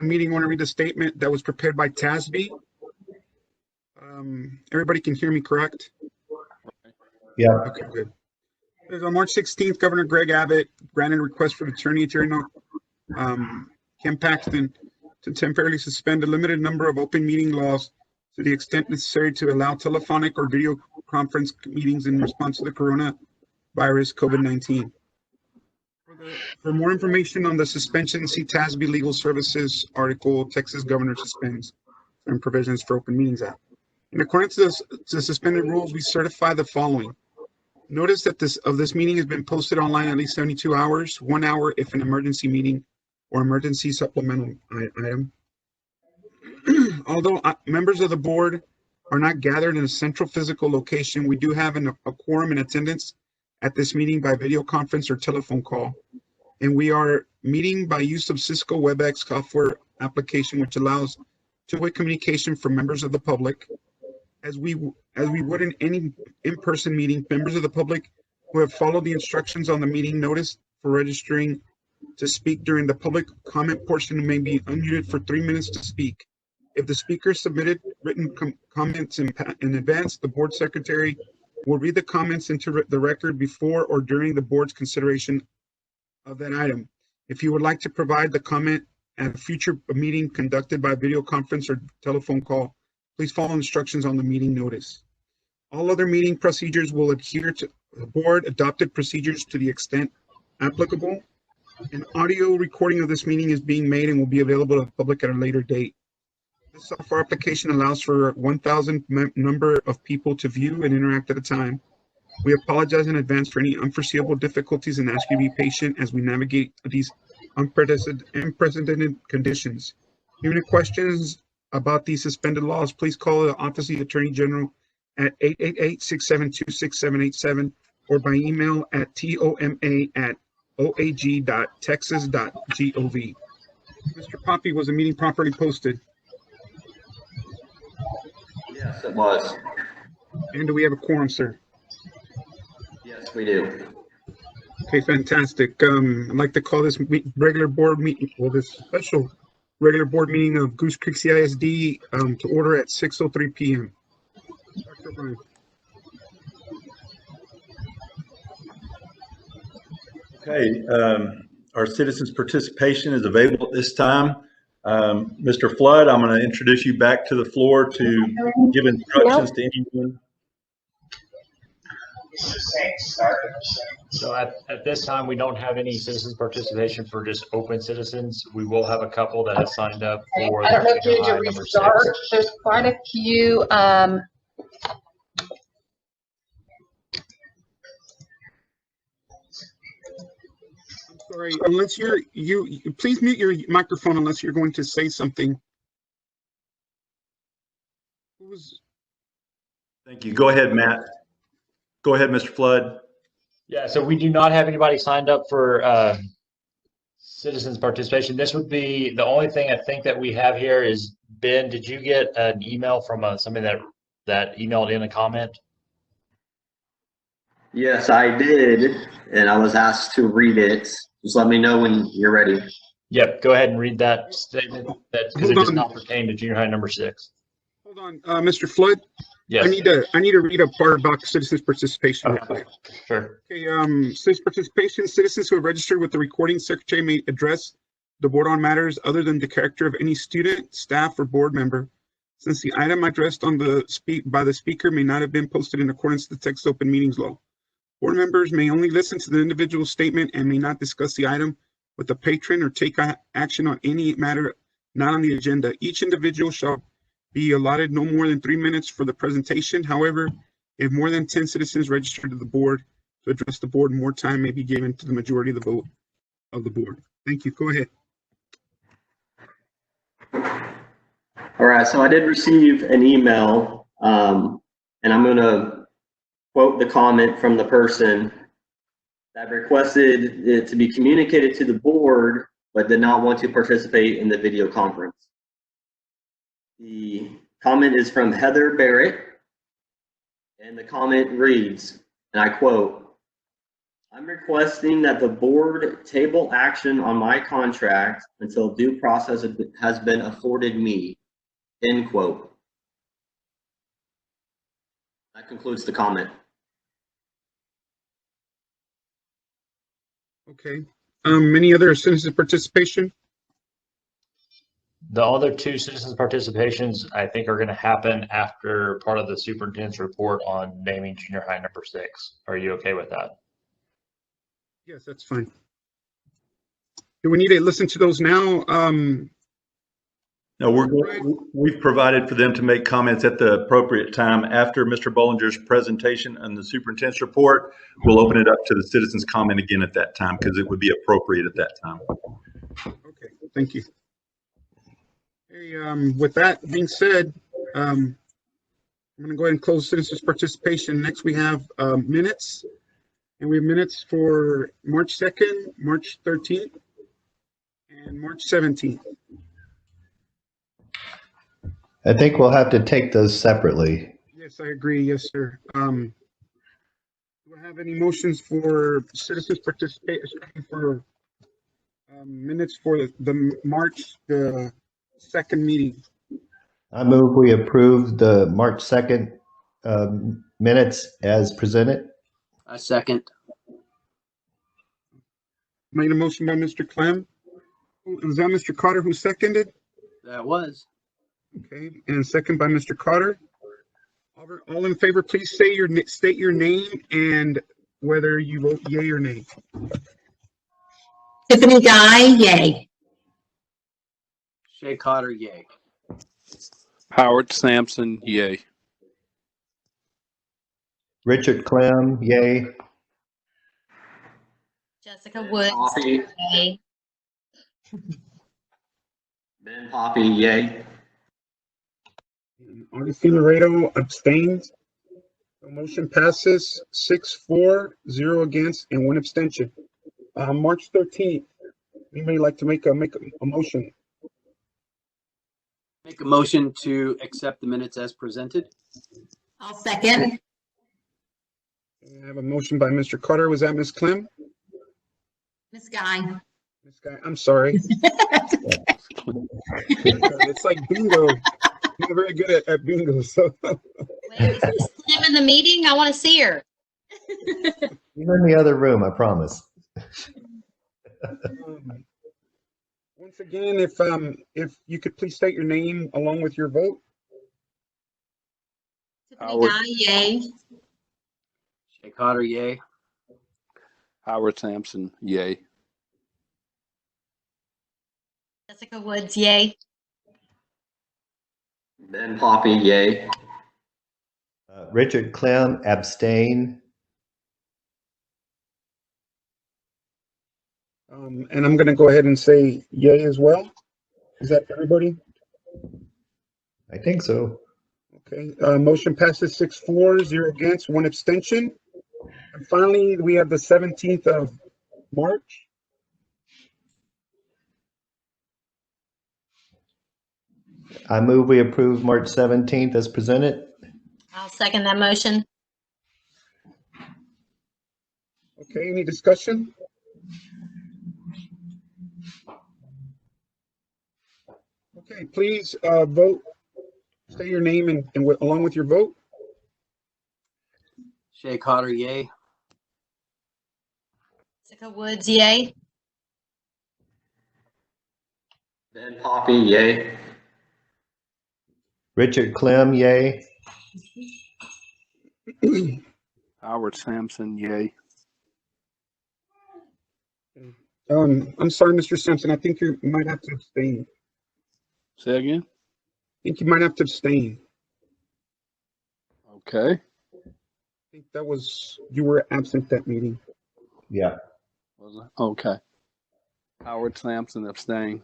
meeting, I want to read a statement that was prepared by TASB. Everybody can hear me, correct? Yeah. Okay, good. On March 16th, Governor Greg Abbott granted a request for Attorney General Ken Paxton to temporarily suspend a limited number of open meeting laws to the extent necessary to allow telephonic or video conference meetings in response to the coronavirus COVID-19. For more information on the suspension, see TASB Legal Services article, Texas Governor Suspends and Provisions for Open Meetings Act. In accordance to the suspended rules, we certify the following. Notice that this meeting has been posted online at least 72 hours, 1 hour if an emergency meeting or emergency supplemental item. Although members of the board are not gathered in a central physical location, we do have a quorum in attendance at this meeting by video conference or telephone call. And we are meeting by use of Cisco WebEx software application, which allows two-way communication for members of the public. As we would in any in-person meeting, members of the public who have followed the instructions on the meeting notice for registering to speak during the public comment portion may be unmuted for 3 minutes to speak. If the speaker submitted written comments in advance, the board secretary will read the comments into the record before or during the board's consideration of that item. If you would like to provide the comment at a future meeting conducted by video conference or telephone call, please follow instructions on the meeting notice. All other meeting procedures will adhere to the board adopted procedures to the extent applicable. An audio recording of this meeting is being made and will be available to the public at a later date. This software application allows for 1,000 number of people to view and interact at a time. We apologize in advance for any unforeseeable difficulties and ask you to be patient as we navigate these unprecedented conditions. If you have any questions about these suspended laws, please call the Office of the Attorney General at 888-672-6787 or by email at toma@oag.texas.gov. Mr. Poppy, was the meeting properly posted? Yes, it was. And do we have a quorum, sir? Yes, we do. Okay, fantastic. I'd like to call this regular board meeting, well, this special regular board meeting of Goose Creek CISD to order at 6:03 p.m. Dr. O'Brien. Okay, our citizens' participation is available at this time. Mr. Flood, I'm going to introduce you back to the floor to give instructions to anyone. So at this time, we don't have any citizens participation for just open citizens. We will have a couple that have signed up for. I don't know if you need to restart. There's quite a few. I'm sorry, unless you please mute your microphone unless you're going to say something. Thank you. Go ahead, Matt. Go ahead, Mr. Flood. Yeah, so we do not have anybody signed up for citizens participation. This would be the only thing I think that we have here is, Ben, did you get an email from somebody that emailed in a comment? Yes, I did, and I was asked to read it. Just let me know when you're ready. Yep, go ahead and read that statement because it does not pertain to junior high number 6. Hold on, Mr. Flood. Yes. I need to read a part about citizens participation. Okay. Sure. Okay, citizens participation. Citizens who have registered with the recording secretary may address the board on matters other than the character of any student, staff, or board member. Since the item addressed on by the speaker may not have been posted in accordance with the Texas Open Meetings Law. Board members may only listen to the individual statement and may not discuss the item with the patron or take action on any matter not on the agenda. Each individual shall be allotted no more than 3 minutes for the presentation. However, if more than 10 citizens register to the board to address the board, more time may be given to the majority of the vote of the board. Thank you. Go ahead. All right, so I did receive an email, and I'm going to quote the comment from the person that requested it to be communicated to the board, but did not want to participate in the video conference. The comment is from Heather Barrett, and the comment reads, and I quote, I'm requesting that the board table action on my contract until due process has been afforded me. End quote. That concludes the comment. Okay. Any other citizen participation? The other two citizens participations, I think, are going to happen after part of the superintendent's report on naming junior high number 6. Are you okay with that? Yes, that's fine. Do we need to listen to those now? No, we've provided for them to make comments at the appropriate time. After Mr. Bollinger's presentation and the superintendent's report, we'll open it up to the citizens' comment again at that time because it would be appropriate at that time. Okay, thank you. Hey, with that being said, I'm going to go ahead and close citizens' participation. Next, we have minutes, and we have minutes for March 2nd, March 13th, and March 17th. I think we'll have to take those separately. Yes, I agree. Yes, sir. Do I have any motions for citizens participation for minutes for the March 2nd meeting? I move we approve the March 2nd minutes as presented. I second. Made a motion by Mr. Clem. Was that Mr. Carter who seconded? That was. Okay, and second by Mr. Carter. All in favor, please state your name and whether you vote yay or nay. Tiffany Guy, yay. Shay Cotter, yay. Howard Sampson, yay. Richard Clem, yay. Jessica Woods, Poppy, yay. Ben Poppy, yay. Augustine Laredo abstains. The motion passes 6-4, 0 against, and 1 abstention. March 13th. Anybody like to make a motion? Make a motion to accept the minutes as presented. I'll second. I have a motion by Mr. Carter. Was that Ms. Clem? Ms. Guy. Ms. Guy, I'm sorry. It's like bingo. I'm very good at bingo. So Wait, is Ms. Clem in the meeting? I want to see her. You're in the other room, I promise. once again, if you could please state your name along with your vote. Tiffany Howard. Guy, yay. Shay Cotter, yay. Howard Sampson, yay. Jessica Woods, yay. Ben Poppy, yay. Richard Clem, abstain. And I'm going to go ahead and say yay as well. Is that everybody? I think so. Okay. Motion passes 6-4, 0 against, 1 abstention. And finally, we have the 17th of March. I move we approve March 17th as presented. I'll second that motion. Okay, any discussion? Okay, please vote. State your name and along with your vote. Shay Cotter, yay. Jessica Woods, yay. Ben Poppy, yay. Richard Clem, yay. Howard Sampson, yay. I'm sorry, Mr. Simpson. I think you might have to abstain. Say again? I think you might have to abstain. Okay. I think you were absent that meeting. Yeah. Was it? Okay. Howard Sampson, abstain.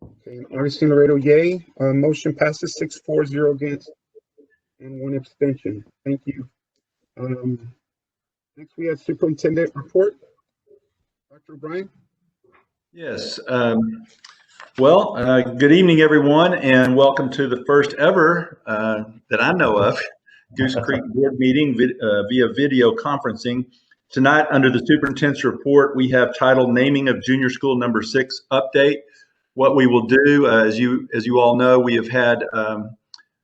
Okay, Augustine Laredo, yay. Motion passes 6-4, 0 against, and 1 abstention. Thank you. Next, we have superintendent report. Dr. O'Brien. Yes. Good evening, everyone, and welcome to the first ever that I know of Goose Creek board meeting via video conferencing. Tonight, under the superintendent's report, we have titled Naming of Junior School Number 6 Update. What we will do, as you all know, we have had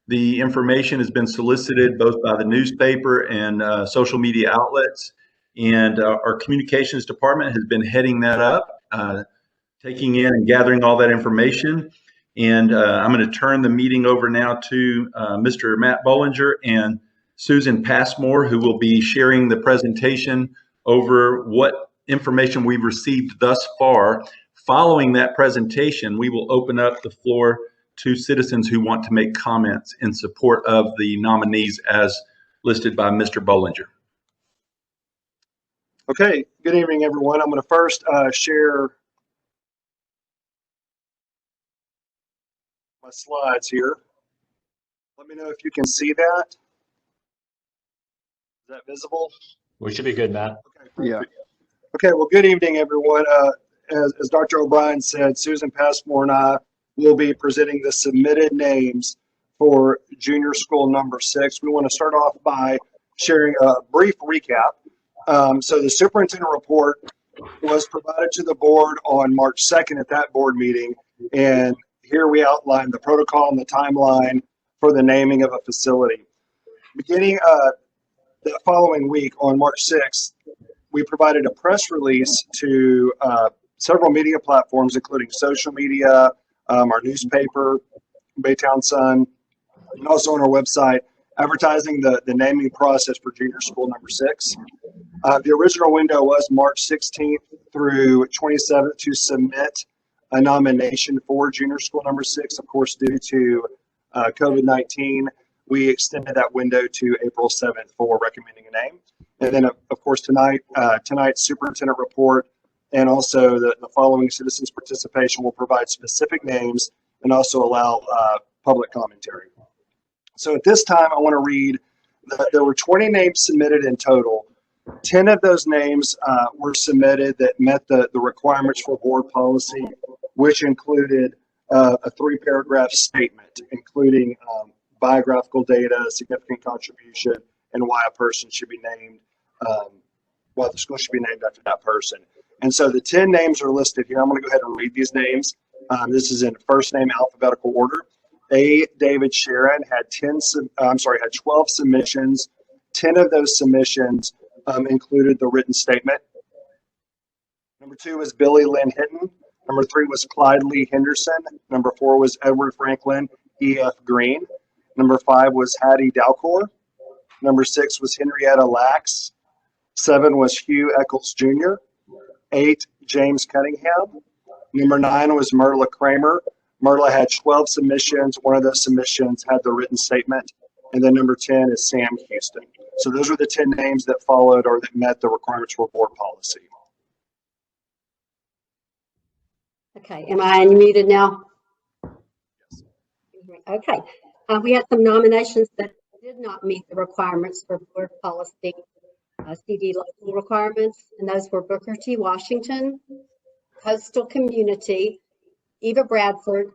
the information has been solicited both by the newspaper and social media outlets, and our communications department has been heading that up, taking in and gathering all that information. And I'm going to turn the meeting over now to Mr. Matt Bollinger and Susan Passmore, who will be sharing the presentation over what information we've received thus far. Following that presentation, we will open up the floor to citizens who want to make comments in support of the nominees as listed by Mr. Bollinger. Okay, good evening, everyone. I'm going to first share my slides here. Let me know if you can see that. Is that visible? We should be good, Matt. Okay, Yeah. Okay, well, good evening, everyone. As Dr. O'Brien said, Susan Passmore and I will be presenting the submitted names for junior school number 6. We want to start off by sharing a brief recap. So the superintendent report was provided to the board on March 2nd at that board meeting, and here we outline the protocol and the timeline for the naming of a facility. Beginning the following week on March 6th, we provided a press release to several media platforms, including social media, our newspaper, Baytown Sun, and also on our website, advertising the naming process for junior school number 6. The original window was March 16th through 27th to submit a nomination for junior school number 6. Of course, due to COVID-19, we extended that window to April 7th for recommending a name. And then, of course, tonight's superintendent report and also the following citizens' participation will provide specific names and also allow public commentary. So at this time, I want to read that there were 20 names submitted in total. 10 of those names were submitted that met the requirements for board policy, which included a 3-paragraph statement, including biographical data, significant contribution, and why a person should be named, why the school should be named after that person. And so the 10 names are listed here. I'm going to go ahead and read these names. This is in first name alphabetical order. A. David Sharon had 12 submissions. 10 of those submissions included the written statement. Number 2 was Billy Lynn Hinton. Number 3 was Clyde Lee Henderson. Number 4 was Edward Franklin E.F. Green. Number 5 was Hattie Dalcor. Number 6 was Henrietta Lax. 7 was Hugh Eccles Jr. 8, James Cunningham. Number 9 was Merla Kramer. Merla had 12 submissions. One of those submissions had the written statement. And then number 10 is Sam Houston. So those were the 10 names that followed or that met the requirements for board policy. Okay, am I unmuted now? Okay, we had some nominations that did not meet the requirements for board policy, CD local requirements, and those were Booker T. Washington, Coastal Community, Eva Bradford,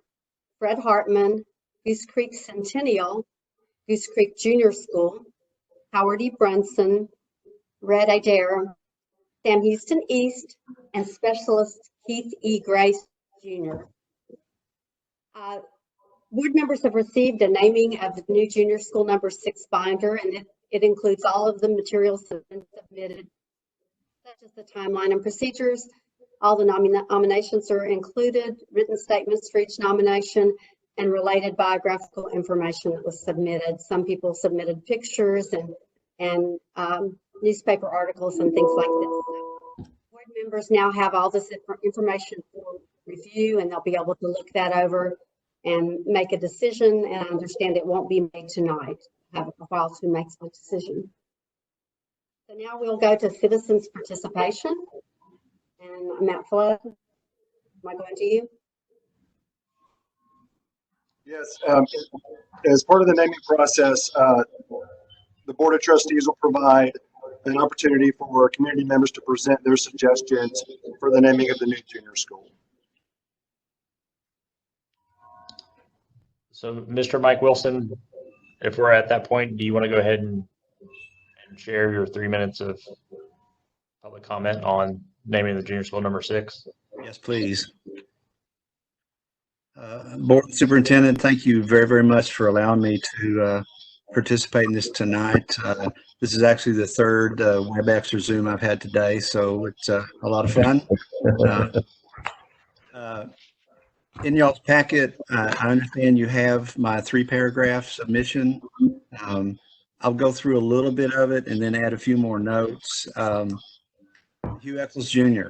Fred Hartman, Goose Creek Centennial, Goose Creek Junior School, Howard E. Brunson, Red Adair, Sam Houston East, and Specialist Keith E. Grace Jr. Board members have received a naming of the new junior school number 6 binder, and it includes all of the materials that have been submitted, such as the timeline and procedures. All the nominations are included, written statements for each nomination, and related biographical information that was submitted. Some people submitted pictures and newspaper articles and things like this. So board members now have all this information for review, and they'll be able to look that over and make a decision, and I understand it won't be made tonight. Have a while to make the decision. So now we'll go to citizens participation. And Matt Flood, am I going to you? Yes, as part of the naming process, the Board of Trustees will provide an opportunity for community members to present their suggestions for the naming of the new junior school. So, Mr. Mike Wilson, if we're at that point, do you want to go ahead and share your 3 minutes of public comment on naming the junior school number 6? Yes, please. Board Superintendent, thank you very, very much for allowing me to participate in this tonight. This is actually the third WebEx or Zoom I've had today, so it's a lot of fun. In y'all's packet, I understand you have my 3-paragraph submission. I'll go through a little bit of it and then add a few more notes. Hugh Eccles Jr.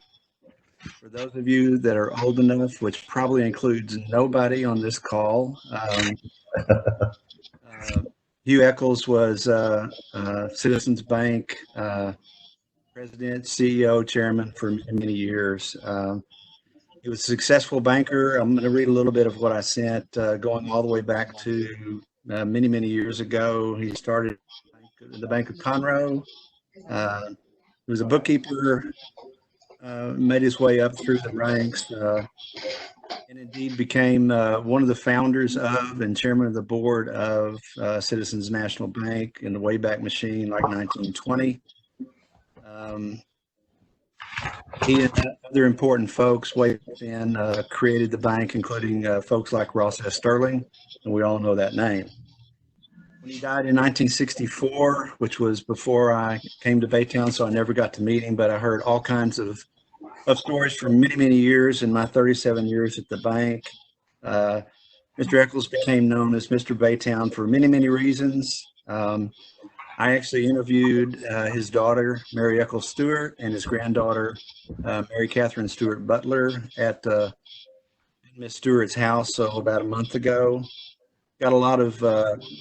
For those of you that are old enough, which probably includes nobody on this call, Hugh Eccles was Citizens Bank president, CEO, chairman for many years. He was a successful banker. I'm going to read a little bit of what I sent, going all the way back to many, many years ago. He started the Bank of Conroe. He was a bookkeeper, made his way up through the ranks, and indeed became one of the founders of and chairman of the board of Citizens National Bank in the Wayback Machine, like 1920. He and other important folks way then created the bank, including folks like Ross S. Sterling, and we all know that name. When he died in 1964, which was before I came to Baytown, so I never got to meet him, but I heard all kinds of stories for many, many years in my 37 years at the bank. Mr. Eccles became known as Mr. Baytown for many, many reasons. I actually interviewed his daughter, Mary Eccles Stewart, and his granddaughter, Mary Catherine Stewart Butler, at Miss Stewart's house, so about a month ago. Got a lot of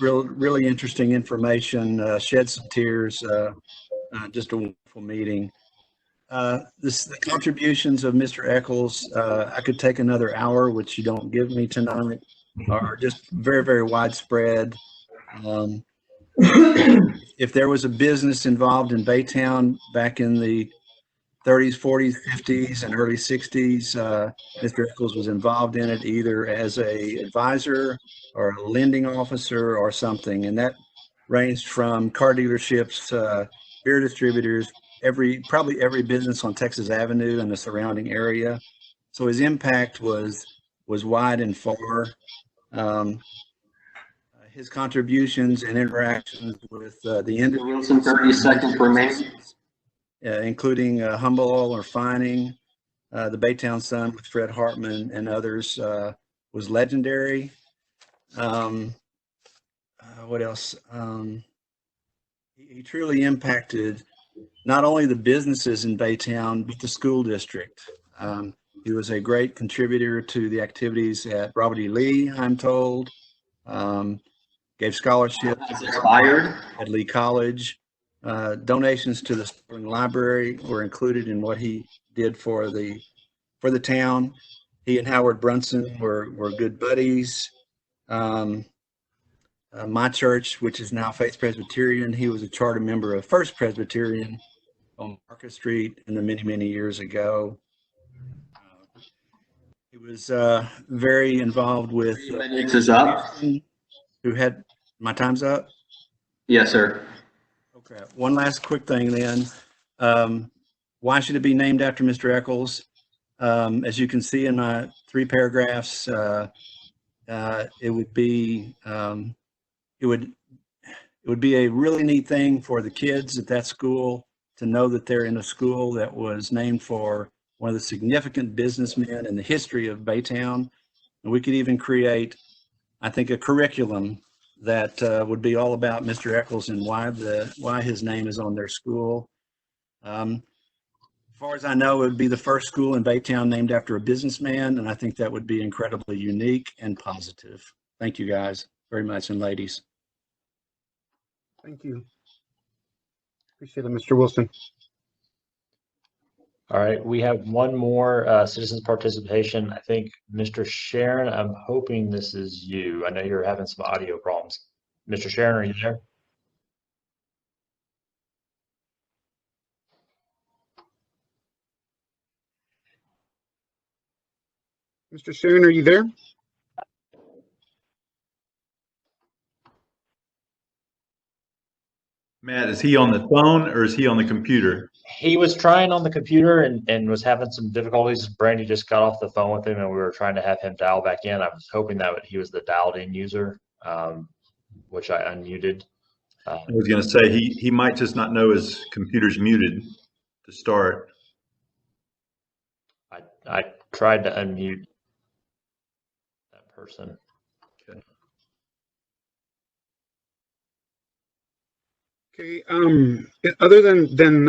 really interesting information, shed some tears, just a wonderful meeting. The contributions of Mr. Eccles, I could take another hour, which you don't give me tonight, are just very, very widespread. If there was a business involved in Baytown back in the 30s, 40s, 50s, and early 60s, Mr. Eccles was involved in it either as a advisor or a lending officer or something, and that ranged from car dealerships, beer distributors, probably every business on Texas Avenue and the surrounding area. So his impact was wide and far. His contributions and interactions with the industry. Wilson, 30 seconds remaining. Including Humble Oil Refining, the Baytown Sun with Fred Hartman and others, was legendary. What else? He truly impacted not only the businesses in Baytown, but the school district. He was a great contributor to the activities at Robert E. Lee, I'm told. Gave scholarships at Lee College. Donations to the Sterling Library were included in what he did for the town. He and Howard Brunson were good buddies. My church, which is now Faith Presbyterian, he was a charter member of First Presbyterian on Market Street in the many, many years ago. He was very involved with minutes is up. Who had my time's up? Yes, sir. Okay. One last quick thing then. Why should it be named after Mr. Eccles? As you can see in my 3 paragraphs, it would be a really neat thing for the kids at that school to know that they're in a school that was named for one of the significant businessmen in the history of Baytown. And we could even create, I think, a curriculum that would be all about Mr. Eccles and why his name is on their school. As far as I know, it would be the first school in Baytown named after a businessman, and I think that would be incredibly unique and positive. Thank you guys very much, and ladies. Thank you. Appreciate it, Mr. Wilson. All right, we have one more citizens participation. I think Mr. Sharon, I'm hoping this is you. I know you're having some audio problems. Mr. Sharon, are you there? Mr. Sharon, are you there? Matt, is he on the phone or is he on the computer? He was trying on the computer and was having some difficulties. Brandy just got off the phone with him and we were trying to have him dial back in. I was hoping that he was the dialed in user, which I unmuted. I was going to say he might just not know his computer's muted to start. I tried to unmute that person. Okay. Okay, other than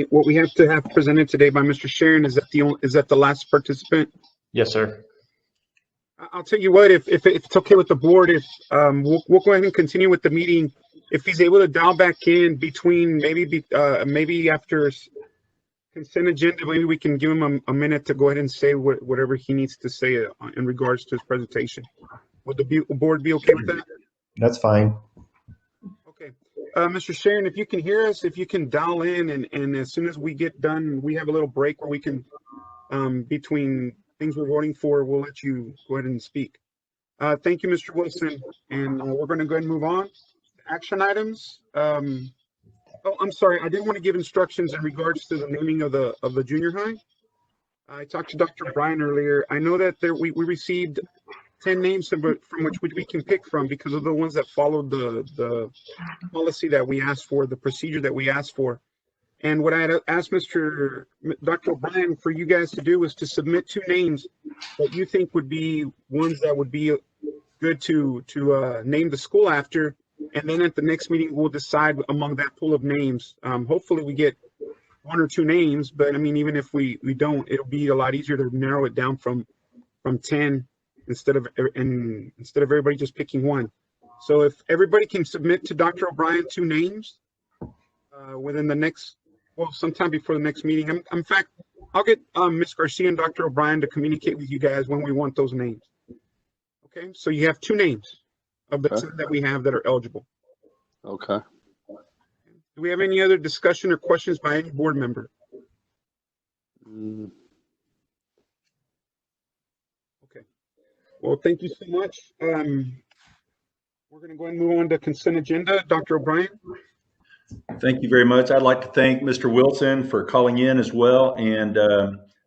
what we have to have presented today by Mr. Sharon, is that the last participant? Yes, sir. I'll tell you what, if it's okay with the board, if we'll go ahead and continue with the meeting. If he's able to dial back in between maybe after consent agenda, maybe we can give him a minute to go ahead and say whatever he needs to say in regards to his presentation. Would the board be okay with that? That's fine. Okay. Mr. Sharon, if you can hear us, if you can dial in, and as soon as we get done, we have a little break where we can, between things we're voting for, we'll let you go ahead and speak. Thank you, Mr. Wilson. And we're going to go ahead and move on. Action items. Oh, I'm sorry. I didn't want to give instructions in regards to the naming of the junior high. I talked to Dr. Bryan earlier. I know that we received 10 names from which we can pick from because of the ones that followed the policy that we asked for, the procedure that we asked for. And what I had asked Dr. O'Brien for you guys to do was to submit 2 names that you think would be ones that would be good to name the school after. And then at the next meeting, we'll decide among that pool of names. Hopefully we get 1 or 2 names, but I mean, even if we don't, it'll be a lot easier to narrow it down from 10 instead of everybody just picking 1. So if everybody can submit to Dr. O'Brien 2 names within the next, well, sometime before the next meeting. In fact, I'll get Ms. Garcia and Dr. O'Brien to communicate with you guys when we want those names. Okay, so you have 2 names of the 10 that we have that are eligible. Okay. Do we have any other discussion or questions by any board member? Okay. Well, thank you so much. We're going to go ahead and move on to consent agenda. Dr. O'Brien. Thank you very much. I'd like to thank Mr. Wilson for calling in as well, and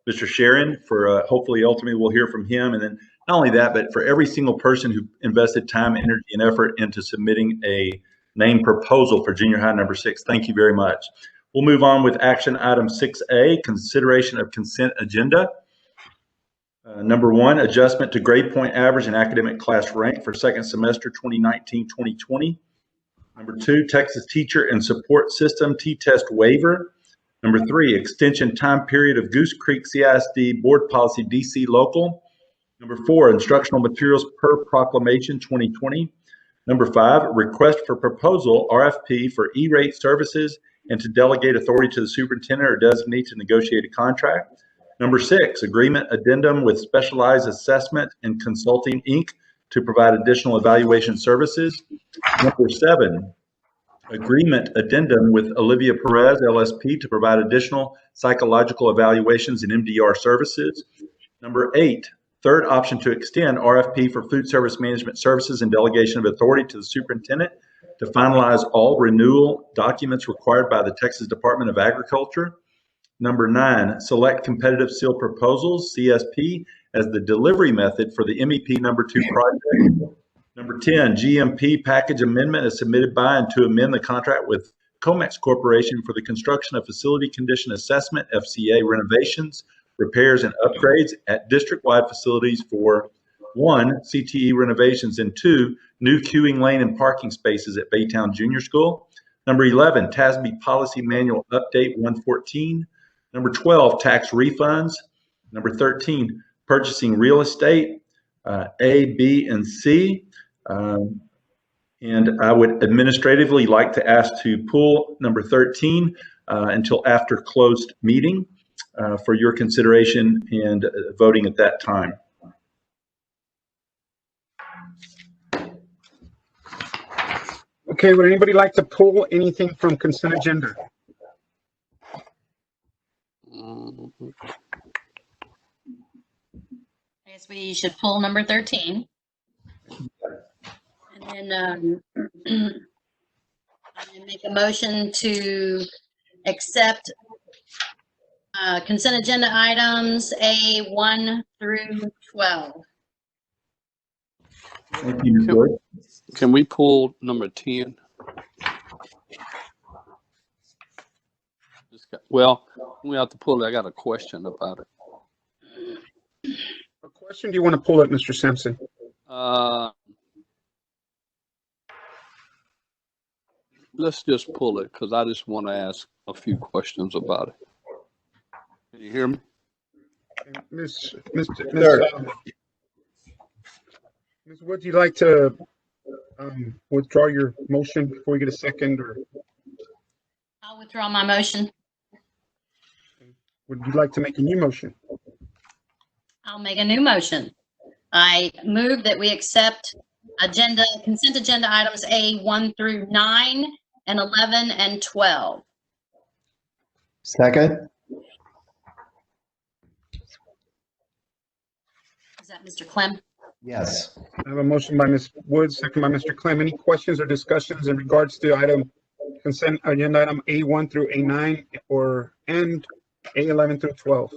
Mr. Sharon for hopefully ultimately we'll hear from him. And then not only that, but for every single person who invested time, energy, and effort into submitting a name proposal for junior high number 6. Thank you very much. We'll move on with action item 6A, consideration of consent agenda. Number 1, adjustment to grade point average and academic class rank for second semester 2019-2020. Number 2, Texas Teacher and Support System T-Test waiver. Number 3, extension time period of Goose Creek CISD Board Policy DC Local. Number 4, instructional materials per proclamation 2020. Number 5, request for proposal RFP for E-rate services and to delegate authority to the superintendent or designee to negotiate a contract. Number 6, agreement addendum with Specialized Assessment and Consulting, Inc. to provide additional evaluation services. Number 7, agreement addendum with Olivia Perez, LSP, to provide additional psychological evaluations and MDR services. Number 8, third option to extend RFP for food service management services and delegation of authority to the superintendent to finalize all renewal documents required by the Texas Department of Agriculture. Number 9, select competitive seal proposals, CSP, as the delivery method for the MEP number 2 project. Number 10, GMP package amendment is submitted by and to amend the contract with Comex Corporation for the construction of facility condition assessment, FCA renovations, repairs, and upgrades at district-wide facilities for 1, CTE renovations, and 2, new queuing lane and parking spaces at Baytown Junior School. Number 11, TASB Policy Manual Update 114. Number 12, tax refunds. Number 13, purchasing real estate, A, B, and C. And I would administratively like to ask to pull number 13 until after closed meeting for your consideration and voting at that time. Okay, would anybody like to pull anything from consent agenda? I guess we should pull number 13. And then And make a motion to accept consent agenda items A1 through 12. Thank you, Ms. Wood. Can we pull number 10? Well, we have to pull it. I got a question about it. What question do you want to pull up, Mr. Sampson? Let's just pull it because I just want to ask a few questions about it. Can you hear me? Ms. Would you like to withdraw your motion before we get a second, or I'll withdraw my motion. would you like to make a new motion? I'll make a new motion. I move that we accept consent agenda items A1 through 9 and 11 and 12. Second? Is that Mr. Clem? Yes. I have a motion by Ms. Woods, second by Mr. Clem. Any questions or discussions in regards to consent agenda item A1 through A9 and A11 through 12?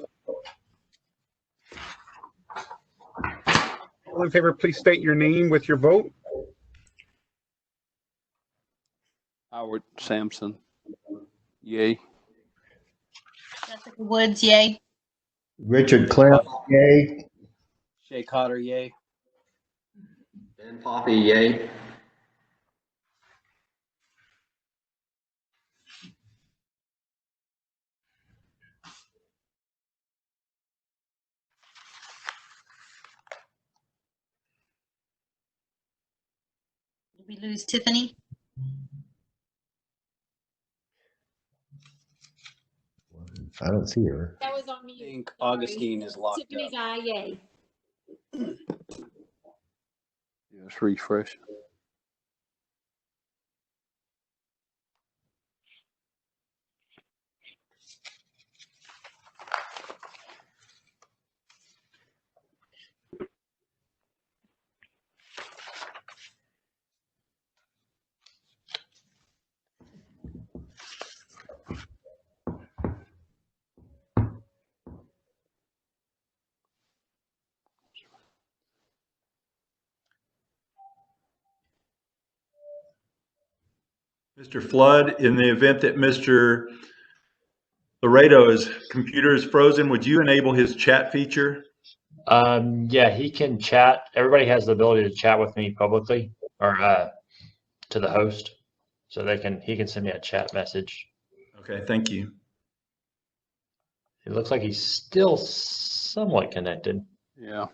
All in favor, please state your name with your vote. Howard Sampson, yay. Jessica Woods, yay. Richard Clem, yay. Shay Cotter, yay. Ben Poppy, yay. Did we lose Tiffany? I don't see her. That was on I mute. think Sorry. Augustine is locked Tiffany's up. eye, yay. Just refresh. Mr. Flood, in the event that Mr. Laredo's computer is frozen, would you enable his chat feature? Yeah, he can chat. Everybody has the ability to chat with me publicly or to the host, so he can send me a chat message. Okay, thank you. It looks like he's still somewhat connected. Yeah.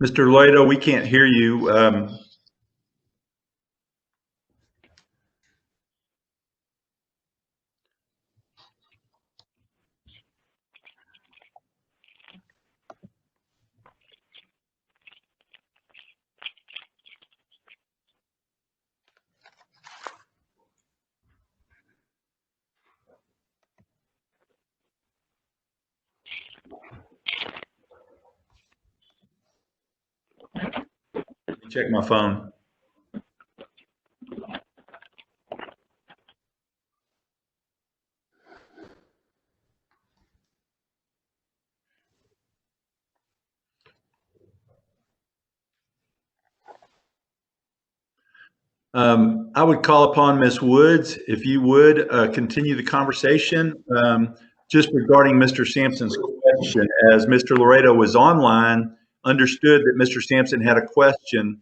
Mr. Laredo, we can't hear you. Let me check my phone. I would call upon Ms. Woods, if you would continue the conversation just regarding Mr. Sampson's question. As Mr. Laredo was online, understood that Mr. Sampson had a question.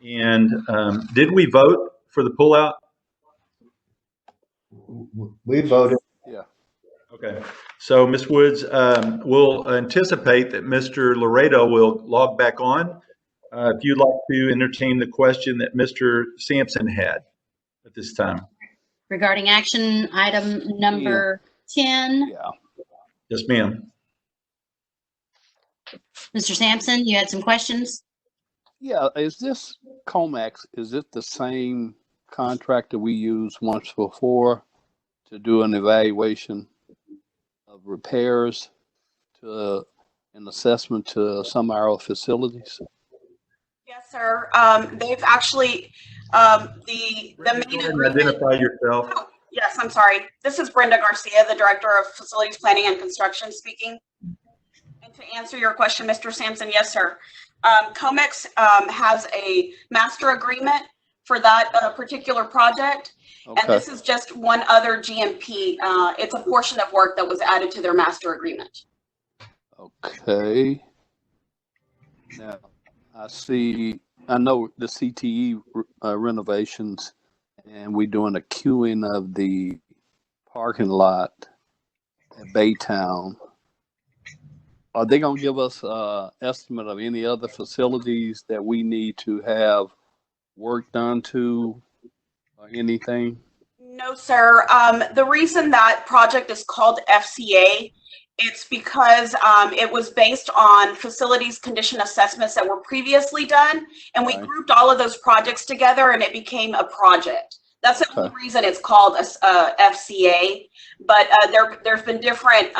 And did we vote for the pullout? We voted. Yeah. Okay. So Ms. Woods, we'll anticipate that Mr. Laredo will log back on. If you'd like to entertain the question that Mr. Sampson had at this time. Regarding action item number 10. Yeah. Yes, ma'am. Mr. Sampson, you had some questions? Yeah. Is this Comax, is it the same contract that we used once before to do an evaluation of repairs to an assessment to some of our facilities? Yes, sir. They've actually, Go The main ahead and agreement. identify yourself. Oh, yes, I'm sorry. This is Brenda Garcia, the Director of Facilities Planning and Construction speaking. And to answer your question, Mr. Sampson, yes, sir. COMEX has a master agreement for that particular project. Okay. And this is just one other GMP. It's a portion of work that was added to their master agreement. Okay. Now, I know the CTE renovations, and we're doing a queuing of the parking lot at Baytown. Are they going to give us an estimate of any other facilities that we need to have work done to or anything? No, sir. The reason that project is called FCA, it's because it was based on facilities condition assessments that were previously done, and we grouped all of those projects together, and it became a project. That's the only reason it's called FCA. But there's been different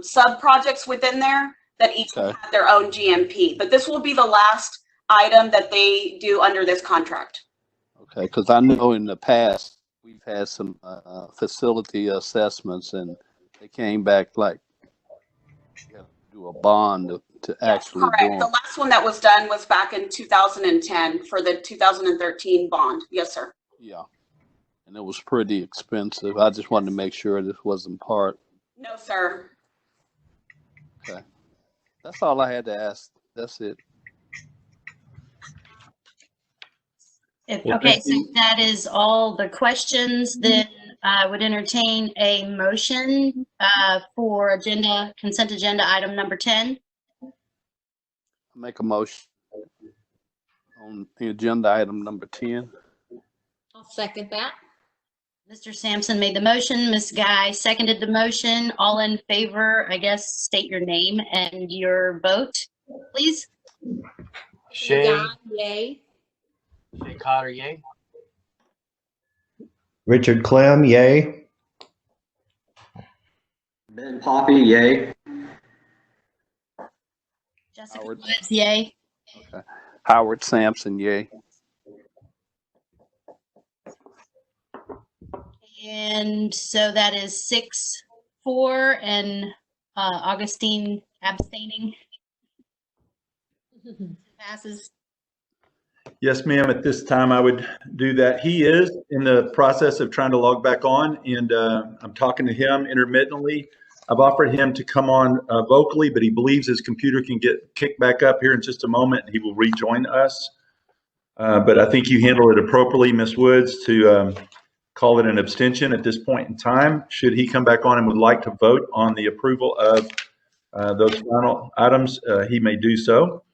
sub projects within there that each will have their own GMP. But this will be the last item that they do under this contract. Okay, because I know in the past we've had some facility assessments, and they came back like you have to do a bond to actually Correct. do them. The last one that was done was back in 2010 for the 2013 bond. Yes, sir. Yeah, and it was pretty expensive. I just wanted to make sure this wasn't part. No, sir. Okay, that's all I had to ask. That's it. Okay, so that is all the questions. Then I would entertain a motion for consent agenda item number 10. Make a motion on the agenda item number 10. I'll second that. Mr. Sampson made the motion. Ms. Guy seconded the motion. All in favor, I guess, state your name and your vote, please. Shay. Yay. Shay Cotter, yay. Richard Clem, yay. Ben Poppy, yay. Jessica Howard. Woods, yay. Okay. Howard Sampson, yay. And so that is 6-4 and Augustine abstaining. Passes. Yes, ma'am. At this time, I would do that. He is in the process of trying to log back on, and I'm talking to him intermittently. I've offered him to come on vocally, but he believes his computer can get kicked back up here in just a moment, and he will rejoin us. But I think you handled it appropriately, Ms. Woods, to call it an abstention at this point in time. Should he come back on and would like to vote on the approval of those final items, he may do so.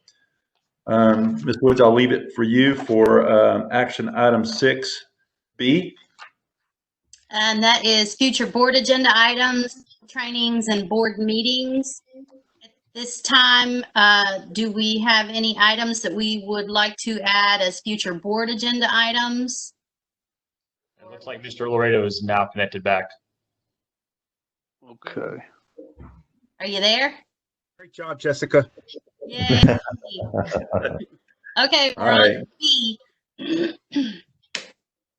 Ms. Woods, I'll leave it for you for action item 6B. And that is future board agenda items, trainings, and board meetings. At this time, do we have any items that we would like to add as future board agenda items? It looks like Mr. Laredo is now connected back. Okay. Are you there? Great job, Jessica. Yay. Okay, All right. B.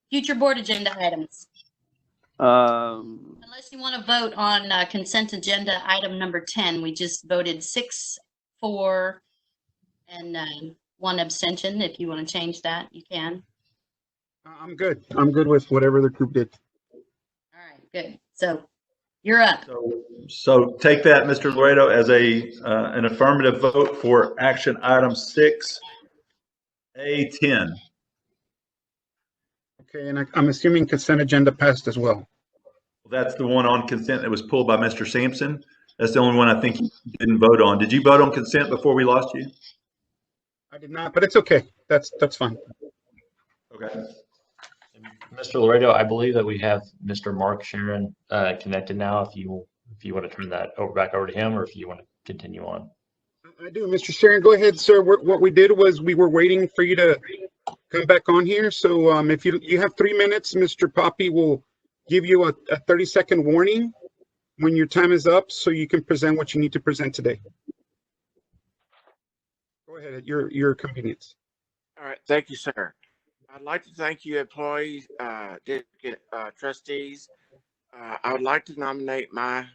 Future board agenda items. Unless you want to vote on consent agenda item number 10, we just voted 6-4 and 1 abstention. If you want to change that, you can. I'm good. I'm good with whatever the group did. All right, good. So you're up. So take that, Mr. Laredo, as an affirmative vote for action item 6A10. Okay, and I'm assuming consent agenda passed as well. That's the one on consent that was pulled by Mr. Sampson. That's the only one I think you didn't vote on. Did you vote on consent before we lost you? I did not, but it's okay. That's fine. Okay. Mr. Laredo, I believe that we have Mr. Mark Sharon connected now. If you want to turn that back over to him, or if you want to continue on. I do, Mr. Sharon. Go ahead, sir. What we did was we were waiting for you to come back on here. So if you have 3 minutes, Mr. Poppy will give you a 30-second warning when your time is up, so you can present what you need to present today. Go ahead at your convenience. All right, thank you, sir. I'd like to thank you, employees, trustees. I would like to nominate my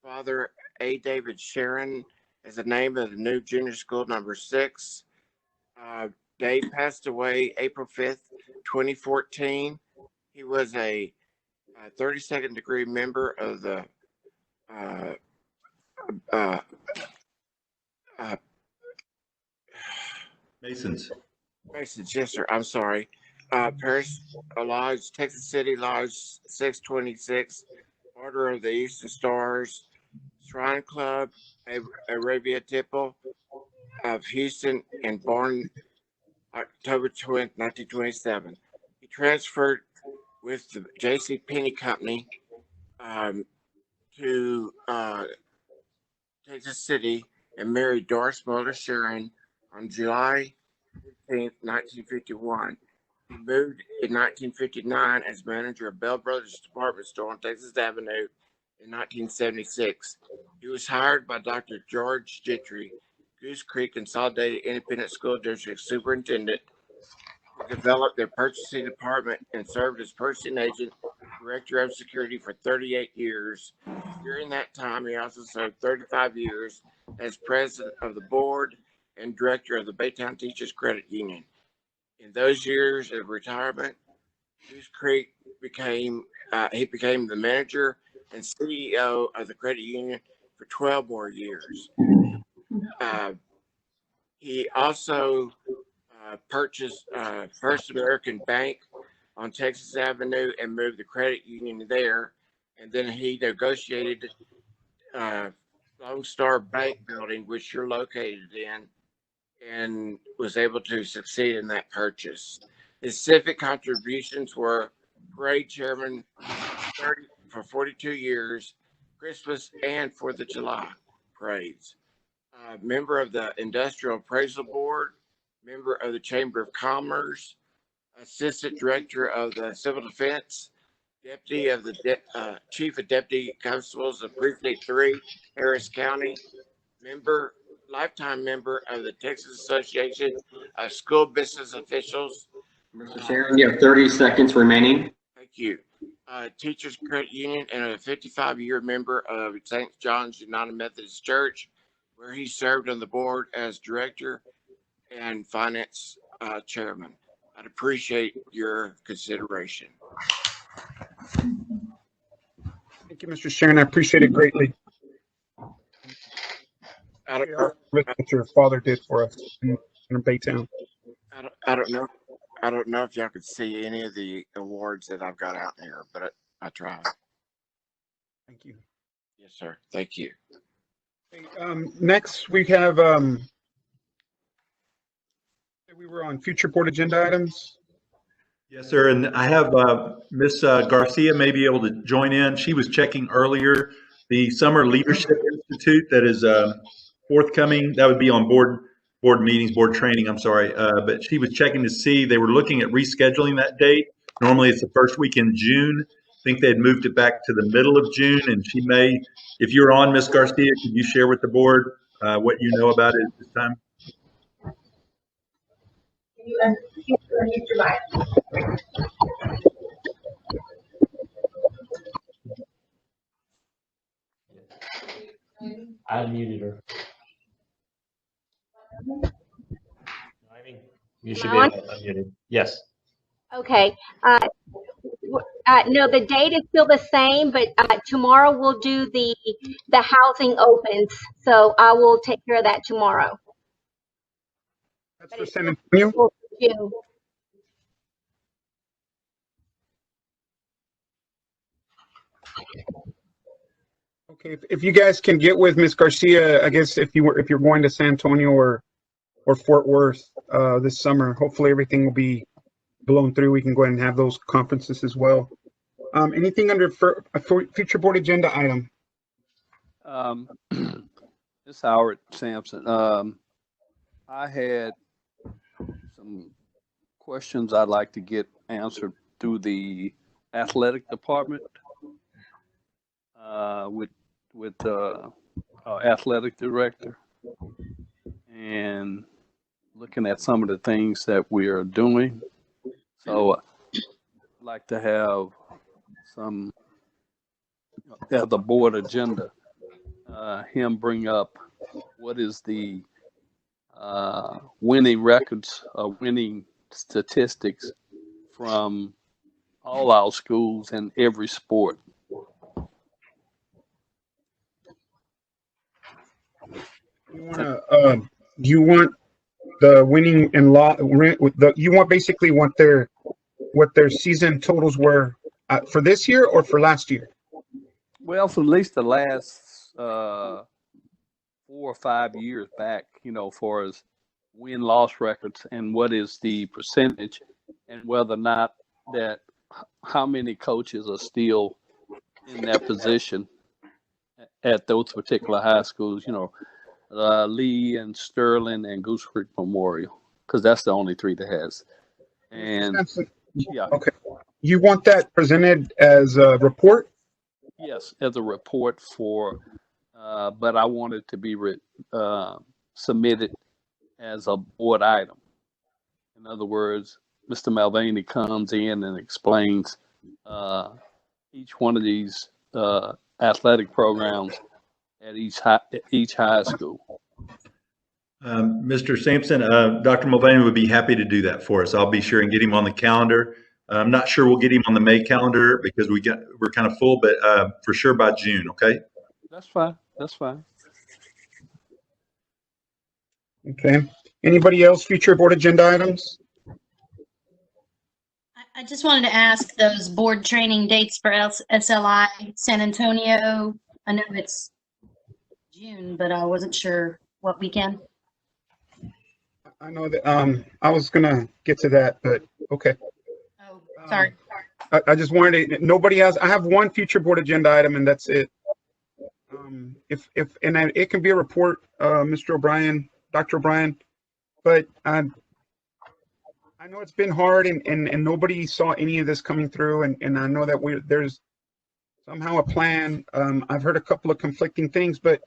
father, A. David Sharon, as the name of the new junior school number 6. Dave passed away April 5th, 2014. He was a 32nd degree member of the Masons. Masons, yes, sir. I'm sorry. Parish Lodge, Texas City Lodge 626, Order of the Eastern Stars, Shrine Club, Arabia Temple of Houston, and born October 20th, 1927. He transferred with the J.C. Penney Company to Texas City and married Doris Mulder Sharon on July 15th, 1951. He moved in 1959 as manager of Bell Brothers Department Store on Texas Avenue in 1976. He was hired by Dr. George Gentry, Goose Creek Consolidated Independent School District Superintendent, to develop their purchasing department and served as purchasing agent, director of security for 38 years. During that time, he also served 35 years as president of the board and director of the Baytown Teachers Credit Union. In those years of retirement, Goose Creek became the manager and CEO of the credit union for 12 more years. He also purchased First American Bank on Texas Avenue and moved the credit union there. And then he negotiated Lone Star Bank building, which you're located in, and was able to succeed in that purchase. His civic contributions were parade chairman for 42 years, Christmas and 4th of July parades. Member of the Industrial Appraisal Board, member of the Chamber of Commerce, assistant director of the Civil Defense, deputy of the chief of deputy constables of Precinct 3, Harris County, lifetime member of the Texas Association of School Business Officials. Mr. Sharon, you have 30 seconds remaining. Thank you. Teachers Credit Union and a 55-year member of St. John's United Methodist Church, where he served on the board as director and finance chairman. I'd appreciate your consideration. Thank you, Mr. Sharon. I appreciate it greatly. I don't know what your father did for us in Baytown. I don't know if y'all could see any of the awards that I've got out there, but I tried. Thank you. Yes, sir. Thank you. Next, we have we were on future board agenda items. Yes, sir. And I have Miss Garcia may be able to join in. She was checking earlier the Summer Leadership Institute that is forthcoming. That would be on board meetings, board training. I'm sorry, but she was checking to see they were looking at rescheduling that date. Normally, it's the first week in June. I think they had moved it back to the middle of June, and she may. If you're on, Miss Garcia, could you share with the board what you know about it at this time? I unmuted her. You should be unmuted. Yes. Okay. No, the date is still the same, but tomorrow we'll do the housing opens. So I will take care of that tomorrow. That's for San Antonio? Okay, if you guys can get with Miss Garcia, I guess if you're going to San Antonio or Fort Worth this summer, hopefully everything will be blown through. We can go ahead and have those conferences as well. Anything under future board agenda item? This Howard Sampson. I had some questions I'd like to get answered through the athletic department with athletic director, and looking at some of the things that we are doing. So I'd like to have some, at the board agenda, him bring up what is the winning records, winning statistics from all our schools in every sport. Do you want the winning and you want basically what their season totals were for this year or for last year? Well, for at least the last 4 or 5 years back, for as win-loss records and what is the percentage, and whether or not that how many coaches are still in that position at those particular high schools, Lee and Sterling and Goose Creek Memorial, because that's the only 3 that has. And yeah. Okay. You want that presented as a report? Yes, as a report for, but I want it to be submitted as a board item. In other words, Mr. Mulvaney comes in and explains each one of these athletic programs at each high school. Mr. Sampson, Dr. Mulvaney would be happy to do that for us. I'll be sure and get him on the calendar. I'm not sure we'll get him on the May calendar because we're kind of full, but for sure by June. Okay. That's fine. That's fine. Okay. Anybody else? Future board agenda items? I just wanted to ask those board training dates for SLI San Antonio. I know it's June, but I wasn't sure what weekend. I know that I was gonna get to that, but okay. Oh, sorry. I just wanted to, nobody else. I have one future board agenda item, and that's it. It can be a report, Mr. O'Brien, Dr. O'Brien, but I know it's been hard, and nobody saw any of this coming through, and I know that there's somehow a plan. I've heard a couple of conflicting things, but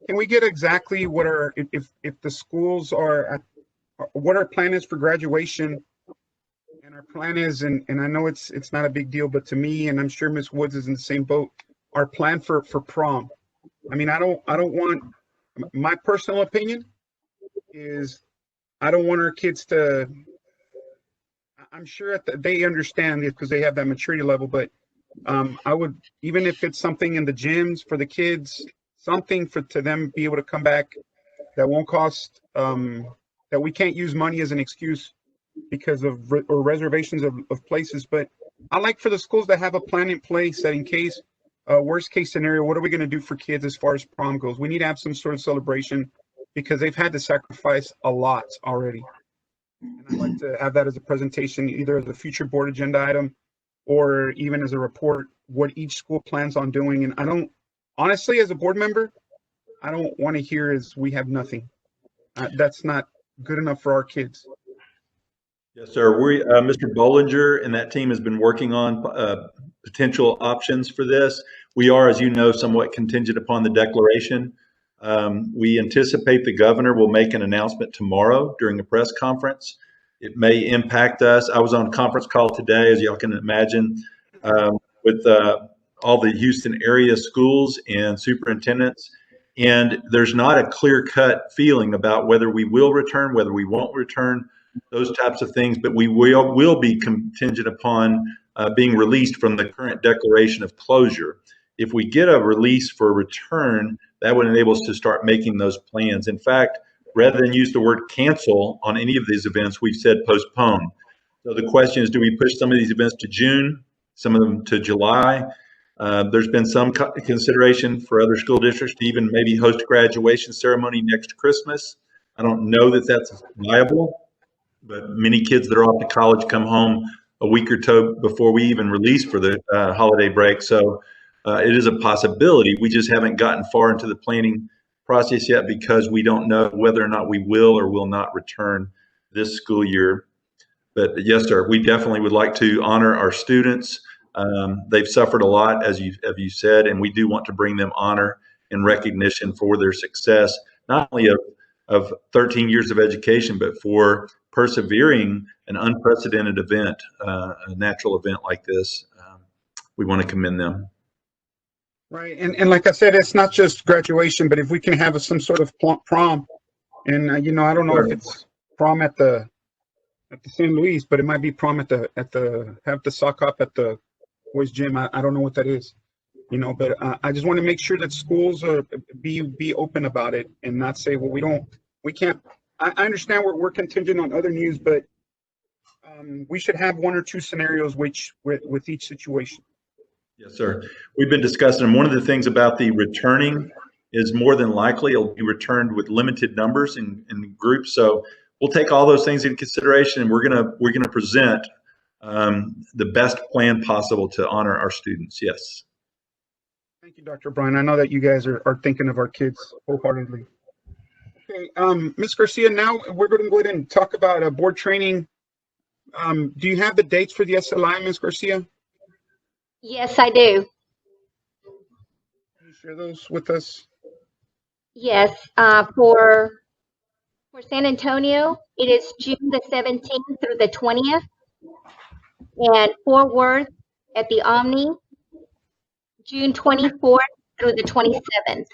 can we get exactly what if the schools are, what our plan is for graduation? And our plan is, and I know it's not a big deal, but to me, and I'm sure Ms. Woods is in the same boat, our plan for prom. I mean, I don't want, my personal opinion is I don't want our kids to, I'm sure they understand this because they have that maturity level, but I would, even if it's something in the gyms for the kids, something to them be able to come back that won't cost, that we can't use money as an excuse because of or reservations of places. But I like for the schools to have a plan in place that in case, worst case scenario, what are we going to do for kids as far as prom goes? We need to have some sort of celebration because they've had to sacrifice a lot already. And I'd like to have that as a presentation, either as a future board agenda item or even as a report, what each school plans on doing. And I don't, honestly, as a board member, I don't want to hear is we have nothing. That's not good enough for our kids. Yes, sir. Mr. Bollinger and that team has been working on potential options for this. We are, as you know, somewhat contingent upon the declaration. We anticipate the governor will make an announcement tomorrow during a press conference. It may impact us. I was on a conference call today, as y'all can imagine, with all the Houston area schools and superintendents. And there's not a clear-cut feeling about whether we will return, whether we won't return, those types of things. But we will be contingent upon being released from the current declaration of closure. If we get a release for return, that would enable us to start making those plans. In fact, rather than use the word cancel on any of these events, we've said postpone. So the question is, do we push some of these events to June, some of them to July? There's been some consideration for other school districts to even maybe host a graduation ceremony next Christmas. I don't know that that's viable, but many kids that are off to college come home a week or two before we even release for the holiday break. So it is a possibility. We just haven't gotten far into the planning process yet because we don't know whether or not we will or will not return this school year. But yes, sir, we definitely would like to honor our students. They've suffered a lot, as you said, and we do want to bring them honor and recognition for their success, not only of of 13 years of education, but for persevering an unprecedented event, a natural event like this. We want to commend them. Right, and like I said, it's not just graduation, but if we can have some sort of prom, and I don't know if it's prom at the St. Louis, but it might be prom at the have the sock hop at the boys gym. I don't know what that is, but I just want to make sure that schools are be open about it and not say, well, we can't. I understand we're contingent on other news, but we should have one or two scenarios with each situation. Yes, sir. We've been discussing, and one of the things about the returning is more than likely it'll be returned with limited numbers in groups. So we'll take all those things into consideration, and we're gonna present the best plan possible to honor our students. Yes. Thank you, Dr. O'Brien. I know that you guys are thinking of our kids wholeheartedly. Okay, Ms. Garcia, now we're going to go ahead and talk about a board training. Do you have the dates for the SLI, Ms. Garcia? Yes, I do. Can you share those with us? Yes, for San Antonio, it is June the 17th through the 20th, and Fort Worth at the Omni, June 24th through the 27th.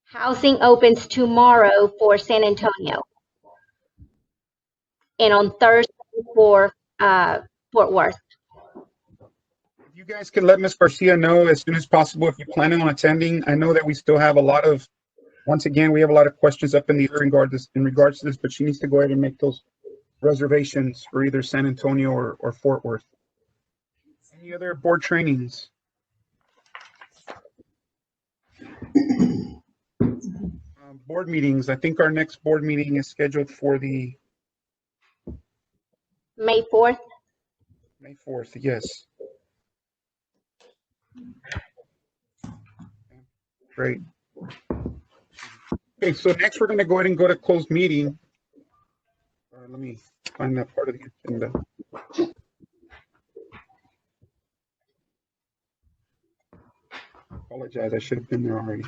Housing opens tomorrow for San Antonio, and on Thursday for Fort Worth. If you guys can let Ms. Garcia know as soon as possible if you're planning on attending. I know that we still have a lot of, once again, we have a lot of questions up in the air in regards to this, but she needs to go ahead and make those reservations for either San Antonio or Fort Worth. Any other board trainings? Board meetings. I think our next board meeting is scheduled for the May 4th. May 4th, yes. Great. Okay, so next we're going to go ahead and go to closed meeting. Let me find that part of the agenda. Apologize, I should have been there already.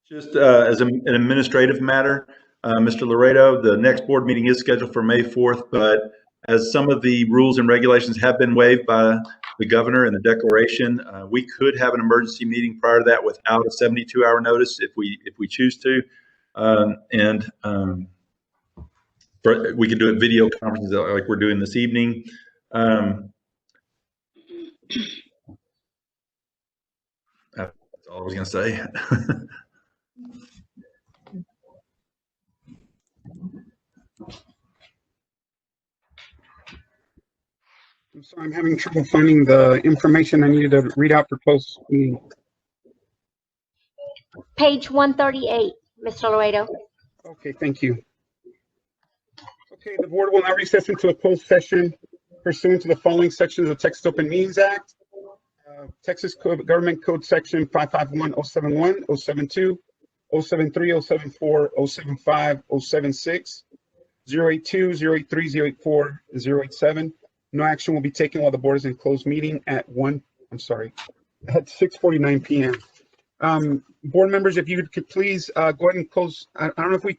Just as an administrative matter, Mr. Laredo, the next board meeting is scheduled for May 4th, but as some of the rules and regulations have been waived by the governor in the declaration, we could have an emergency meeting prior to that without a 72-hour notice if we choose to, we could do it video conferences like we're doing this evening. That's all I was going to say. I'm sorry, I'm having trouble finding the information I needed to read out for closed meeting. Page 138, Mr. Laredo. Okay, thank you. Okay, the board will now recess into a closed session pursuant to the following sections of the Texas Open Meetings Act. Texas Government Code Section 551, 071, 072, 073, 074, 075, 076, 082, 083, 084, 087. No action will be taken while the board is in closed meeting at 6:49 p.m. Board members, if you could please go ahead and close. I don't know if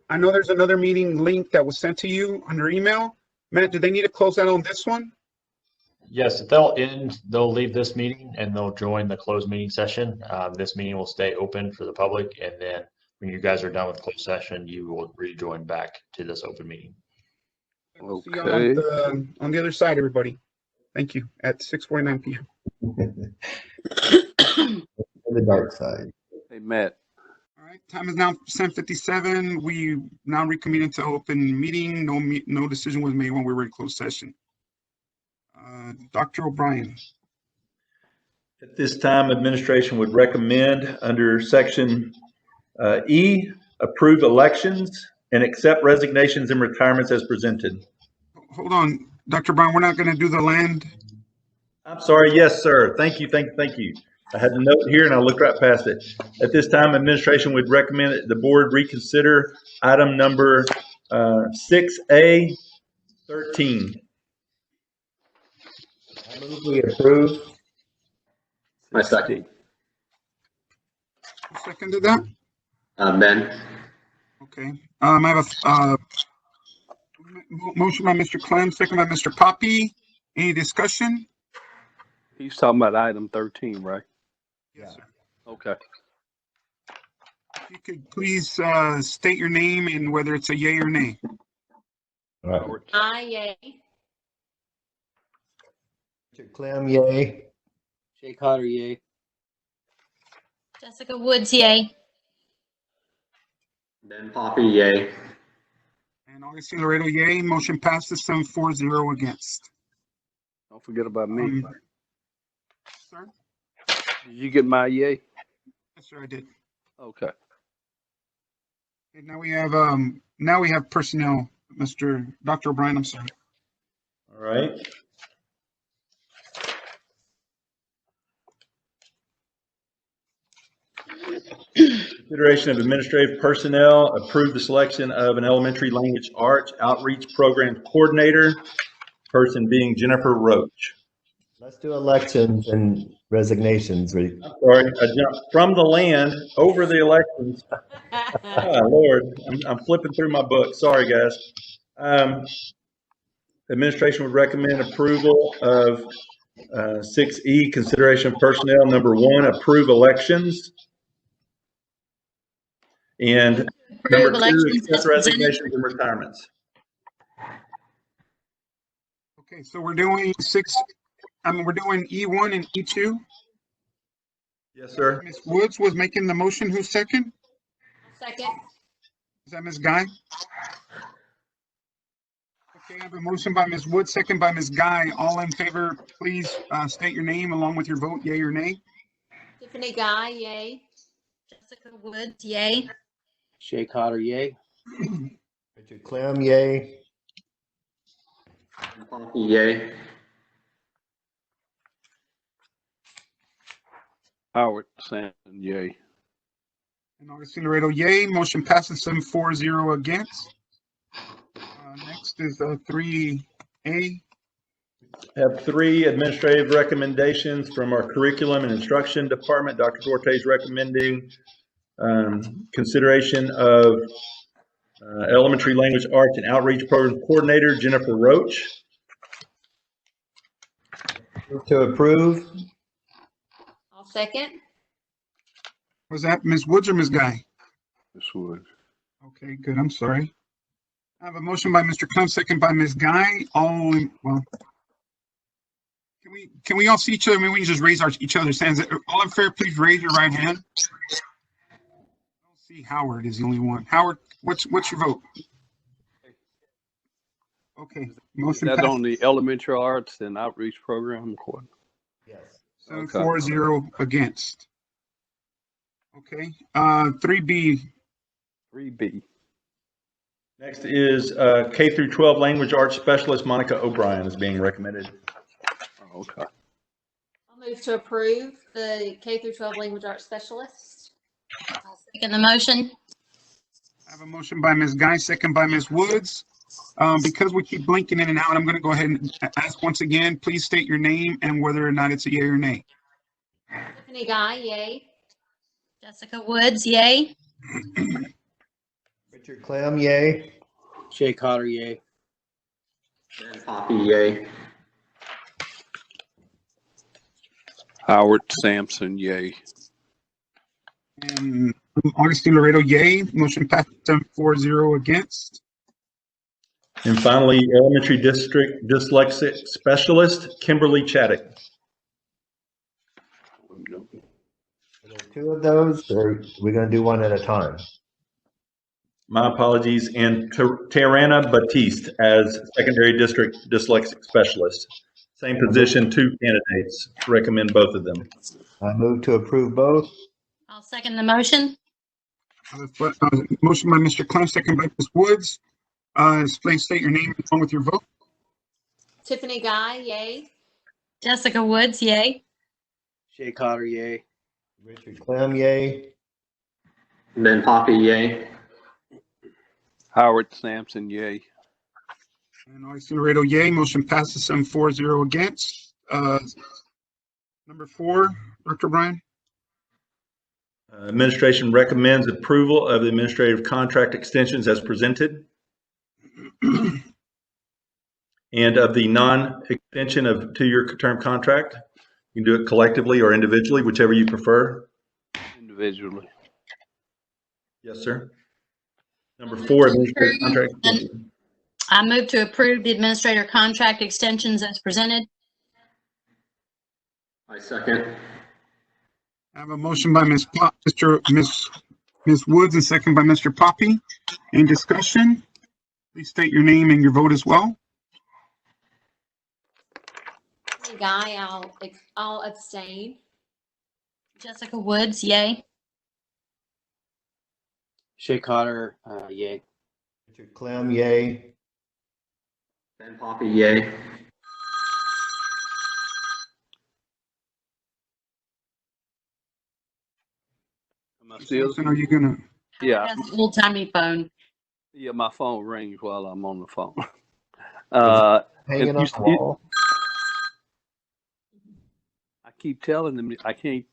I know there's another meeting link that was sent to you under email. Matt, do they need to close that on this one? Yes, if they'll leave this meeting and they'll join the closed meeting session. This meeting will stay open for the public, and then when you guys are done with closed session, you will rejoin back to this open meon. We'll see y'all on the other side, everybody. Thank you. At 6:49 p.m. On the dark side. Hey, Matt. All right, time is now 10:57. We now reconvene into open meeting. No decision was made when we were in closed session. Dr. O'Brien. At this time, administration would recommend under section E, approve elections and accept resignations and retirements as presented. Hold on, Dr. Brown, we're not going to do the land. I'm sorry. Yes, sir. Thank you. I had the note here and I looked right past it. At this time, administration would recommend that the board reconsider item number 6A 13. I move we approve. My second. Who seconded that? Ben. Okay. I have a motion by Mr. Clem, second by Mr. Poppy. Any discussion? He's talking about item 13, right? Yes, sir. Okay. If you could please state your name and whether it's a yay or nay. All right. Howard. Yay. Richard Clem, yay. Shay Cotter, yay. Jessica Woods, yay. Ben Poppy, yay. And Augustine Laredo, yay. Motion passes 7-4-0 against. Don't forget about me. Sir? Did you get my yay? Yes, sir, I did. Okay. Okay, now we have personnel. Dr. O'Brien, I'm sorry. All right. Consideration of administrative personnel, approve the selection of an elementary language arts outreach program coordinator, person being Jennifer Roach. Let's do elections and resignations. I'm sorry, I jumped from the land over the elections. Oh, Lord, I'm flipping through my book. Sorry, guys. Administration would recommend approval of 6E, consideration of personnel. Number 1, approve elections. And number 2, accept resignations and retirements. Okay, so we're doing we're doing E1 and E2. Yes, sir. Ms. Woods was making the motion. Who's second? Second. Is that Ms. Guy? Okay, I have a motion by Ms. Woods, second by Ms. Guy. All in favor, please state your name along with your vote, yay or nay. Tiffany Guy, yay. Jessica Woods, yay. Shay Cotter, yay. Richard Clem, yay. Ben Poppy, yay. Howard Sampson, yay. And Augustine Laredo, yay. Motion passes 7-4-0 against. Next is 3A. Have 3 administrative recommendations from our curriculum and instruction department. Dr. Duarte is recommending consideration of elementary language arts and outreach program coordinator, Jennifer Roach. Move to approve. I'll second. Was that Ms. Woods or Ms. Guy? Ms. Woods. Okay, good. I'm sorry. I have a motion by Mr. Clem, second by Ms. Guy. Can we all see each other? Maybe we can just raise each other's hands. All in favor, please raise your right hand. I don't see Howard is the only one. Howard, what's your vote? Okay, motion Is that passed. on the elementary arts and outreach program? Yes. 7-4-0 against. Okay, 3B. 3B. Next is K through 12 language arts specialist, Monica O'Brien is being recommended. Okay. I'll move to approve the K through 12 language arts specialist. I'll second the motion. I have a motion by Ms. Guy, second by Ms. Woods. Because we keep blinking in and out, I'm going to go ahead and ask once again, please state your name and whether or not it's a yay or nay. Tiffany Guy, yay. Jessica Woods, yay. Richard Clem, yay. Shay Cotter, yay. Ben Poppy, yay. Howard Sampson, yay. And Augustine Laredo, yay. Motion passed 7-4-0 against. And finally, elementary district dyslexic specialist, Kimberly Chaddock. Two of those, or we're going to do one at a time? My apologies. And Tarana Batiste as secondary district dyslexic specialist. Same position, 2 candidates. Recommend both of them. I move to approve both. I'll second the motion. Motion by Mr. Clem, second by Ms. Woods. Please state your name along with your vote. Tiffany Guy, yay. Jessica Woods, yay. Shay Cotter, yay. Richard Clem, yay. Ben Poppy, yay. Howard Sampson, yay. And Augustine Laredo, yay. Motion passes 7-4-0 against. Number 4, Dr. Bryan. Administration recommends approval of the administrative contract extensions as presented. And of the non-extension of 2-year term contract. You can do it collectively or individually, whichever you prefer. Individually. Yes, sir. Number 4, administrative contract extension. I move to approve the administrator contract extensions as presented. I second. I have a motion by Ms. Woods and second by Mr. Poppy. Any discussion? Please state your name and your vote as well. Guy, I'll abstain. Jessica Woods, yay. Shay Cotter, yay. Richard Clem, yay. Ben Poppy, yay. Am I still? Are you gonna? Yeah. That's an old-timey phone. Yeah, my phone rings while I'm on the phone. Hanging on the wall. I keep telling them I can't.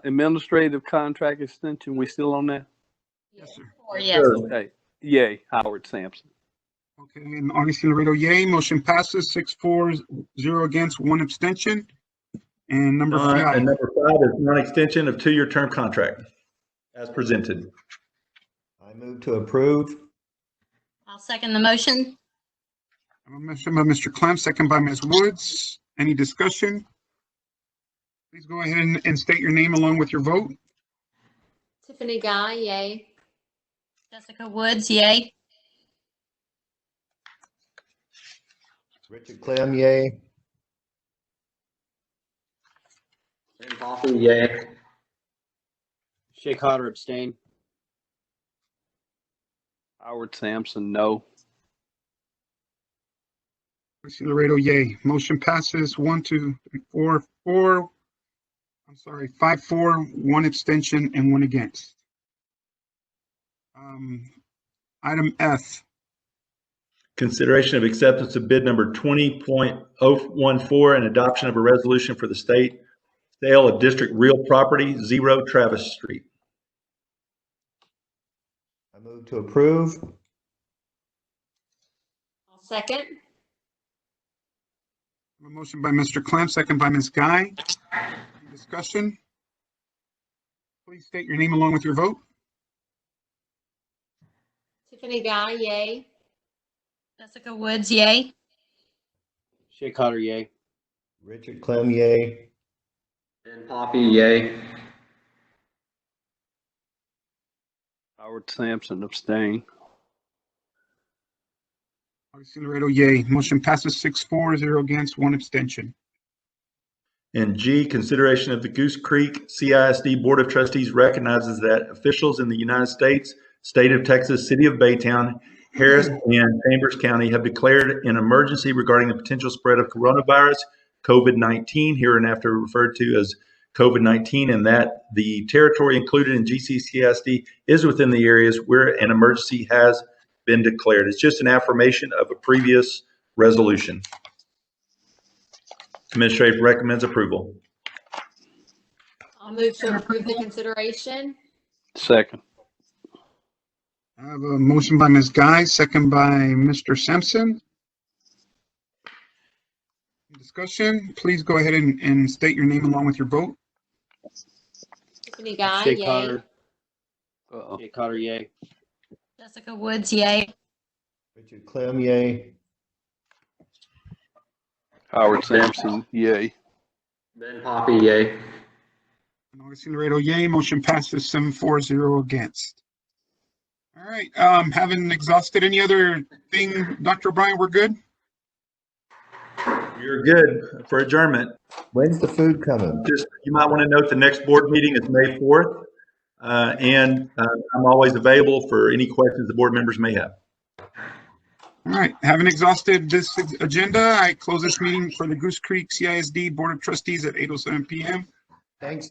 Administrative contract extension, we still on that? Yes, sir. Or yes. Okay. Yay, Howard Sampson. Okay, and Augustine Laredo, yay. Motion passes 6-4, 0 against, 1 abstention. And number 5. And number 5 is non-extension of 2-year term contract as presented. I move to approve. I'll second the motion. I have a motion by Mr. Clem, second by Ms. Woods. Any discussion? Please go ahead and state your name along with your vote. Tiffany Guy, yay. Jessica Woods, yay. Richard Clem, yay. Ben Poppy, yay. Shay Cotter, abstain. Howard Sampson, no. Augustine Laredo, yay. Motion passes 5-4, 1 abstention, and 1 against. Item F. Consideration of acceptance of bid number 20.014 and adoption of a resolution for the state sale of district real property, 0 Travis Street. I move to approve. I'll second. A motion by Mr. Clem, second by Ms. Guy. Any discussion? Please state your name along with your vote. Tiffany Guy, yay. Jessica Woods, yay. Shay Cotter, yay. Richard Clem, yay. Ben Poppy, yay. Howard Sampson, abstain. Augustine Laredo, yay. Motion passes 6-4, 0 against, 1 abstention. And G, consideration of the Goose Creek CISD Board of Trustees recognizes that officials in the United States, State of Texas, City of Baytown, Harris, and Chambers County have declared an emergency regarding the potential spread of coronavirus, COVID-19, hereinafter referred to as COVID-19, and that the territory included in GCCISD is within the areas where an emergency has been declared. It's just an affirmation of a previous resolution. Administrative recommends approval. I'll move to approve the consideration. Second. I have a motion by Ms. Guy, second by Mr. Sampson. Discussion, please go ahead and state your name along with your vote. Tiffany Guy, Shay yay. Cotter. Shay Cotter, yay. Jessica Woods, yay. Richard Clem, yay. Howard Sampson, yay. Ben Poppy, yay. And Augustine Laredo, yay. Motion passes 7-4, 0 against. All right, having exhausted any other thing, Dr. O'Brien, we're good? You're good for adjournment. When's the food coming? Just, you might want to note the next board meeting is May 4th. And I'm always available for any questions the board members may have. All right, having exhausted this agenda, I close this meeting for the Goose Creek CISD Board of Trustees at 8:07 p.m. Thanks.